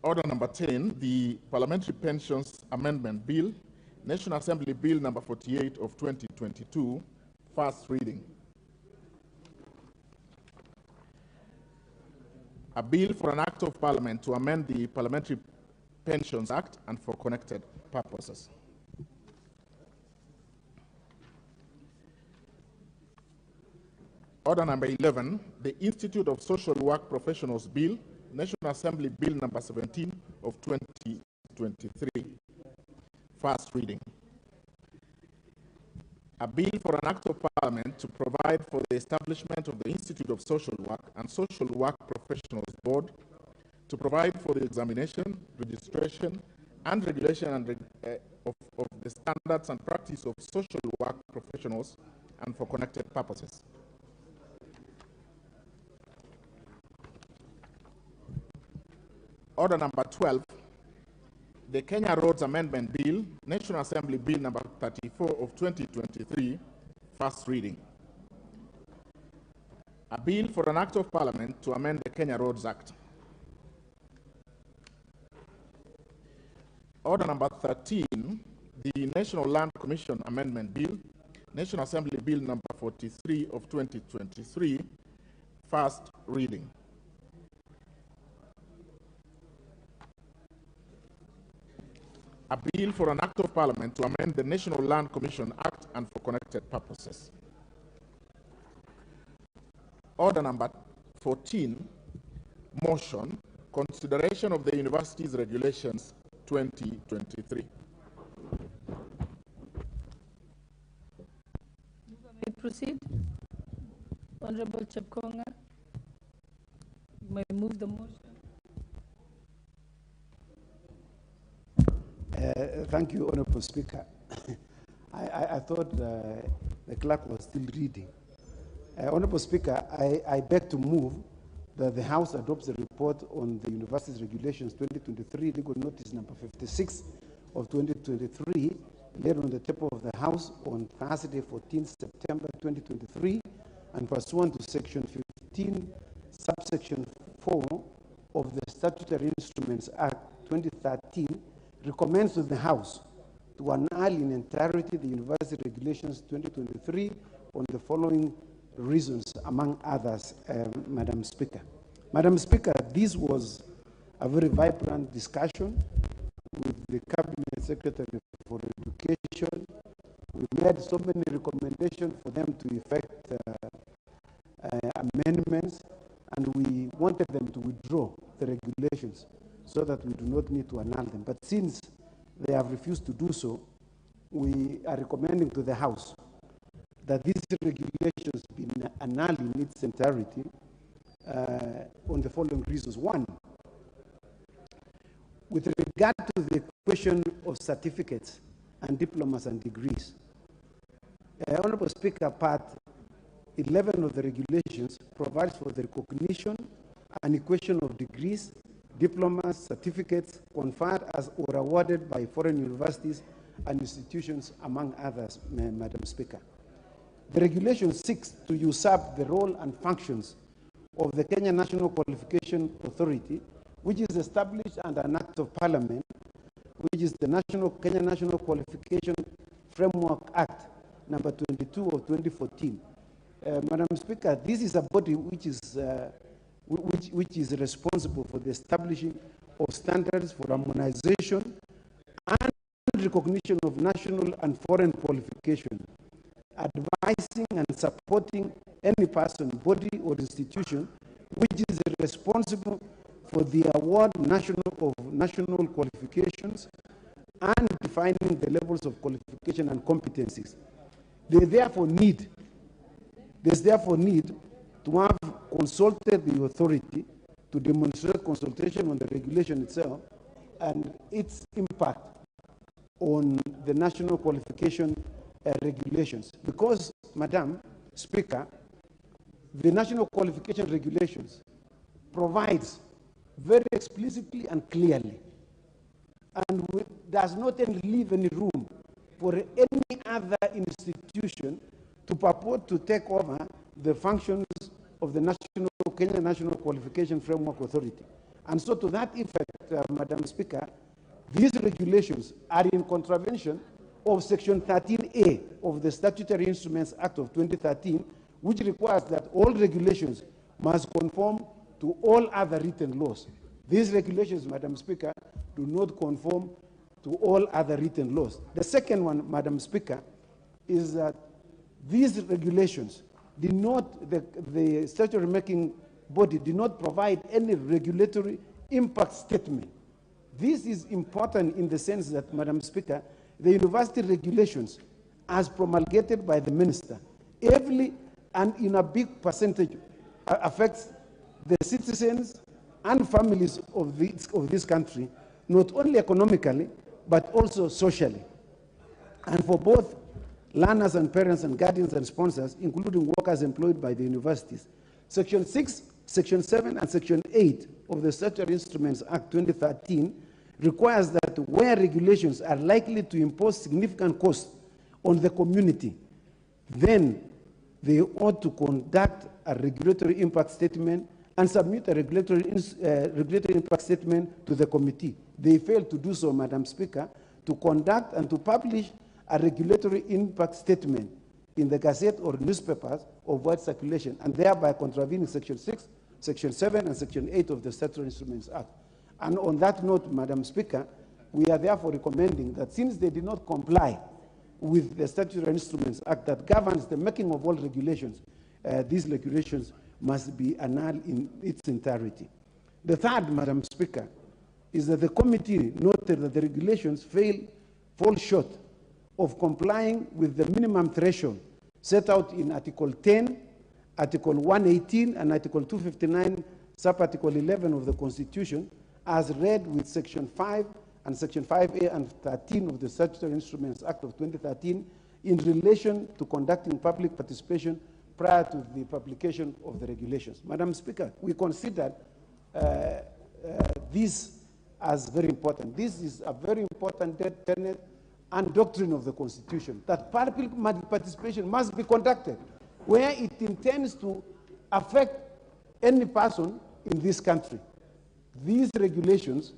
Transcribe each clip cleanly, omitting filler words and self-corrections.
Order number 10, the Parliamentary Pensions Amendment Bill, National Assembly Bill number 48 of 2022, first reading. A bill for an act of Parliament to amend the Parliamentary Pensions Act and for connected purposes. Order number 11, the Institute of Social Work Professionals Bill, National Assembly Bill number 17 of 2023, first reading. A bill for an act of Parliament to provide for the establishment of the Institute of Social Work and Social Work Professionals Board, to provide for the examination, registration, and regulation of the standards and practice of social work professionals and for connected purposes. Order number 12, the Kenya Roads Amendment Bill, National Assembly Bill number 34 of 2023, first reading. A bill for an act of Parliament to amend the Kenya Roads Act. Order number 13, the National Land Commission Amendment Bill, National Assembly Bill number 43 of 2023, first reading. A bill for an act of Parliament to amend the National Land Commission Act and for connected purposes. Order number 14, motion, consideration of the Universities Regulations 2023. May proceed. Honorable Chepkonga, you may move the motion. Thank you, Honorable Speaker. I thought the clerk was still reading. Honorable Speaker, I beg to move that the House adopts the report on the Universities Regulations 2023, legal notice number 56 of 2023, laid on the table of the House on Thursday, 14 September 2023, and pursuant to Section 15, subsection 4 of the Statutory Instruments Act 2013, recommends to the House to annul in entirety the University Regulations 2023 on the following reasons, among others, Madam Speaker. Madam Speaker, this was a very vibrant discussion with the Cabinet Secretary for Education. We made so many recommendations for them to effect amendments, and we wanted them to withdraw the regulations so that we do not need to annul them. But since they have refused to do so, we are recommending to the House that these regulations be annulled in its entirety on the following reasons. One, with regard to the question of certificates and diplomas and degrees, Honorable Speaker, Part 11 of the regulations provides for the recognition and equation of degrees, diplomas, certificates conferred as or awarded by foreign universities and institutions, among others, Madam Speaker. The regulation seeks to usurp the role and functions of the Kenya National Qualification Authority, which is established under an Act of Parliament, which is the Kenya National Qualification Framework Act number 22 of 2014. Madam Speaker, this is a body which is responsible for the establishing of standards for harmonization and recognition of national and foreign qualification, advising and supporting any person, body, or institution which is responsible for the award of national qualifications and defining the levels of qualification and competencies. There's therefore need to have consulted the authority to demonstrate consultation on the regulation itself and its impact on the national qualification regulations. Because, Madam Speaker, the national qualification regulations provides very explicitly and clearly, and does not leave any room for any other institution to purport to take over the functions of the Kenya National Qualification Framework Authority. And so to that effect, Madam Speaker, these regulations are in contravention of Section 13A of the Statutory Instruments Act of 2013, which requires that all regulations must conform to all other written laws. These regulations, Madam Speaker, do not conform to all other written laws. The second one, Madam Speaker, is that these regulations did not, the statutory making body did not provide any regulatory impact statement. This is important in the sense that, Madam Speaker, the university regulations, as promulgated by the minister, heavily and in a big percentage affects the citizens and families of this country, not only economically, but also socially. And for both learners and parents and guardians and sponsors, including workers employed by the universities, Section 6, Section 7, and Section 8 of the Statutory Instruments Act 2013 requires that where regulations are likely to impose significant costs on the community, then they ought to conduct a regulatory impact statement and submit a regulatory impact statement to the committee. They failed to do so, Madam Speaker, to conduct and to publish a regulatory impact statement in the Gazette or newspapers of wide circulation, and thereby contravening Section 6, Section 7, and Section 8 of the Statutory Instruments Act. And on that note, Madam Speaker, we are therefore recommending that since they did not comply with the Statutory Instruments Act that governs the making of all regulations, these regulations must be annulled in its entirety. The third, Madam Speaker, is that the committee noted that the regulations fall short of complying with the minimum threshold set out in Article 10, Article 118, and Article 259, Sub-Article 11 of the Constitution, as read with Section 5 and Section 5A and 13 of the Statutory Instruments Act of 2013 in relation to conducting public participation prior to the publication of the regulations. Madam Speaker, we consider this as very important. This is a very important tenet and doctrine of the Constitution, that public participation must be conducted where it intends to affect any person in this country. These regulations,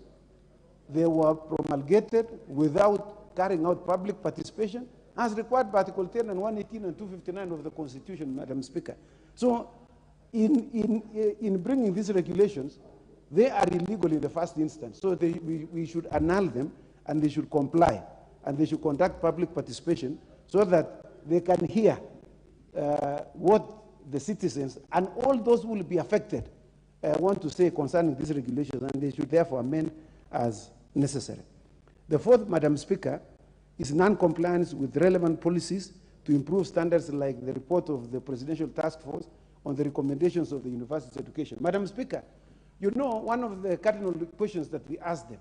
they were promulgated without carrying out public participation as required by Article 10 and 118 and 259 of the Constitution, Madam Speaker. So in bringing these regulations, they are illegal in the first instance. So we should annul them, and they should comply, and they should conduct public participation so that they can hear what the citizens and all those who will be affected want to say concerning these regulations, and they should therefore amend as necessary. The fourth, Madam Speaker, is non-compliance with relevant policies to improve standards like the report of the Presidential Task Force on the recommendations of the university's education. Madam Speaker, you know, one of the cardinal questions that we asked them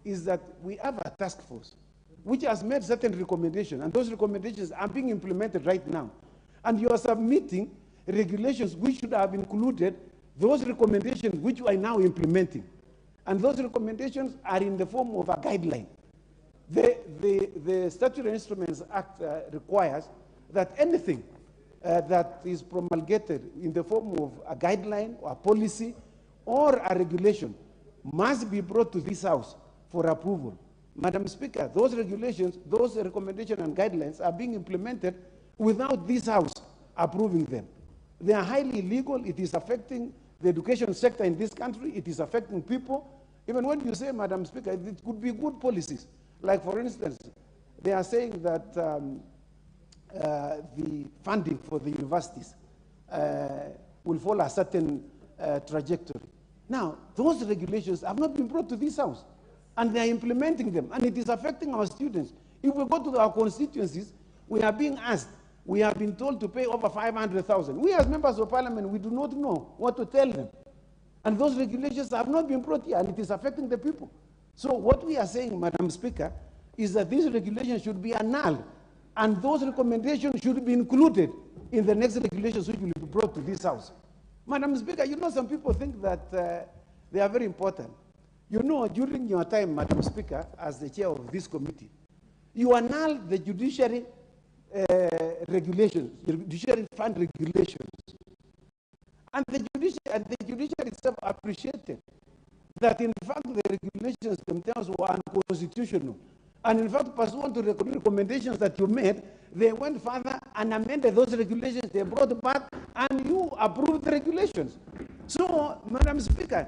is that we have a task force which has made certain recommendations, and those recommendations are being implemented right now. And you are submitting regulations which should have included those recommendations which you are now implementing. And those recommendations are in the form of a guideline. The Statutory Instruments Act requires that anything that is promulgated in the form of a guideline or a policy or a regulation must be brought to this House for approval. Madam Speaker, those regulations, those recommendations and guidelines are being implemented without this House approving them. They are highly illegal. It is affecting the education sector in this country. It is affecting people. Even when you say, Madam Speaker, it could be good policies. Like, for instance, they are saying that the funding for the universities will follow a certain trajectory. Now, those regulations have not been brought to this House, and they are implementing them, and it is affecting our students. If we go to our constituencies, we are being asked, we have been told to pay over 500,000. We as members of parliament, we do not know what to tell them. And those regulations have not been brought here, and it is affecting the people. So what we are saying, Madam Speaker, is that these regulations should be annulled, and those recommendations should be included in the next regulations which will be brought to this House. Madam Speaker, you know, some people think that they are very important. You know, during your time, Madam Speaker, as the chair of this committee, you annulled the judiciary regulations, the judiciary fund regulations. And the judiciary itself appreciated that in fact the regulations themselves were unconstitutional. And in fact, pursuant to the recommendations that you made, they went further and amended those regulations, they brought back, and you approved the regulations. So, Madam Speaker,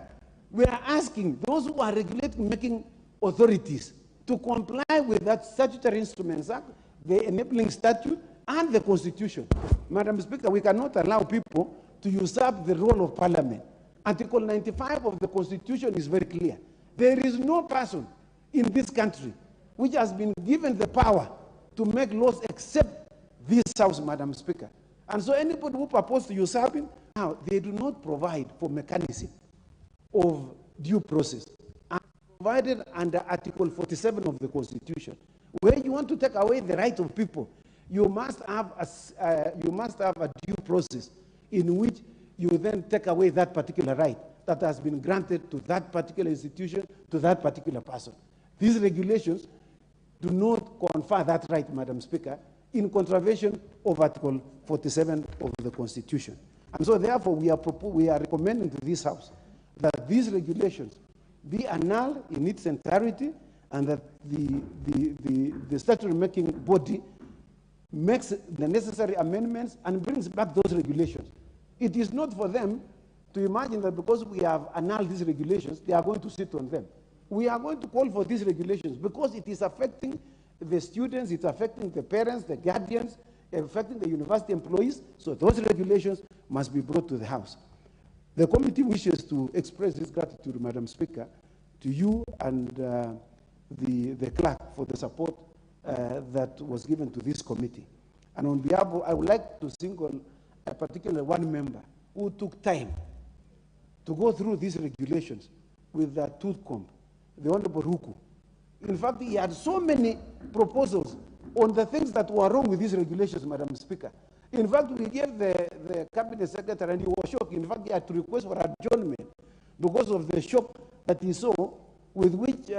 we are asking those who are regulating making authorities to comply with that Statutory Instruments Act, the enabling statute, and the Constitution. Madam Speaker, we cannot allow people to usurp the role of Parliament. Article 95 of the Constitution is very clear. There is no person in this country which has been given the power to make laws except this House, Madam Speaker. And so anybody who proposes to usurp him, now they do not provide for mechanism of due process, and provided under Article 47 of the Constitution. Where you want to take away the right of people, you must have a due process in which you then take away that particular right that has been granted to that particular institution, to that particular person. These regulations do not confer that right, Madam Speaker, in contravention of Article 47 of the Constitution. And so therefore we are recommending to this House that these regulations be annulled in its entirety, and that the statutory making body makes the necessary amendments and brings back those regulations. It is not for them to imagine that because we have annulled these regulations, they are going to sit on them. We are going to call for these regulations because it is affecting the students, it's affecting the parents, the guardians, affecting the university employees. So those regulations must be brought to the House. The committee wishes to express its gratitude, Madam Speaker, to you and the clerk for the support that was given to this committee. And on behalf of, I would like to single a particular one member who took time to go through these regulations with a tooth comb, the Honorable Ruku. In fact, he had so many proposals on the things that were wrong with these regulations, Madam Speaker. In fact, we gave the Cabinet Secretary, and he was shocked. In fact, he had to request for adjournment because of the shock that he saw with which